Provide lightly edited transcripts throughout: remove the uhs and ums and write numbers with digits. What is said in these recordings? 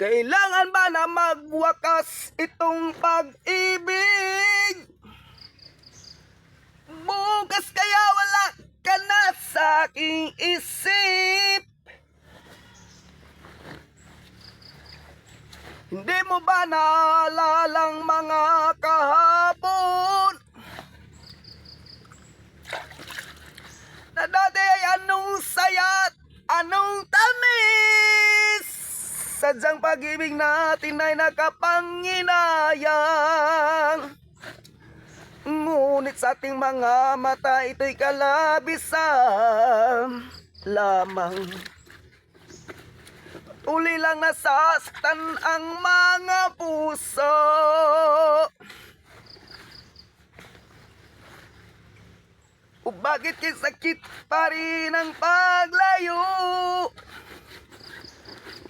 Kailangan ba na magwakas itong pag-ibig? Bukas kaya wala ka na sa aking isip. Hindi mo ba naalalang mga kahapon na dati ay anong saya't anong tamis? Sadyang pag-ibig natin ay nakapanginayang, ngunit sa ating mga mata ito'y kalabisan lamang. Uli lang nasasaktan ang mga puso. O bakit sakit pa rin ang paglayo?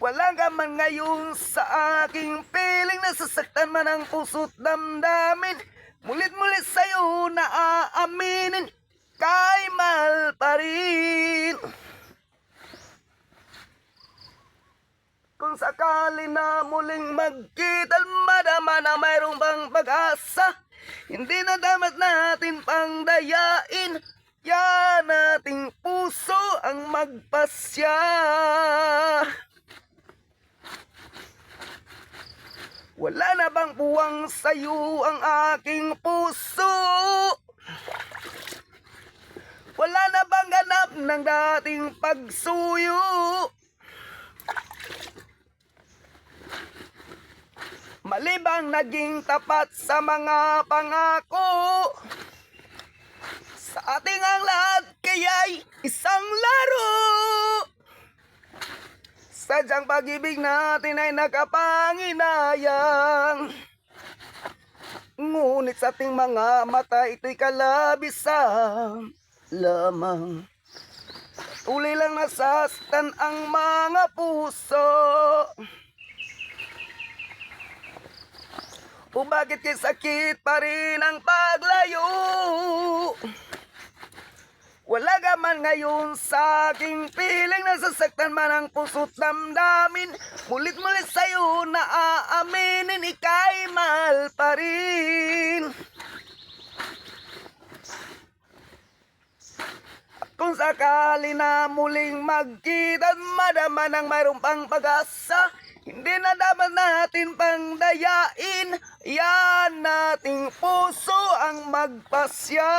Wala ka man ngayon sa aking piling, nasasaktan man ang puso't damdamin. Mulit-mulit sa'yo na aaminin, kay mahal pa rin. Kung sakali na muling magkita, madama na mayroong bang pag-asa. Hindi na dapat natin pang dayain, yan ating puso ang magpasya. Wala na bang puwang sa'yo ang aking puso? Wala na bang ganap ng dating pagsuyo? Mali bang naging tapat sa mga pangako? Sa ating ang lahat kaya'y isang laro. Sadyang pag-ibig natin ay nakapanginayang, ngunit sa ating mga mata ito'y kalabisan lamang. Tuloy lang nasasaktan ang mga puso. O bakit kay sakit pa rin ang paglayo? Wala ka man ngayon sa aking piling, nasasaktan man ang puso't damdamin. Mulit-mulit sa'yo na aaminin, ika'y mahal pa rin. Kung sakali na muling magkita, madama nang mayroong pang pag-asa. Hindi na dapat natin pang dayain, yan ating puso ang magpasya.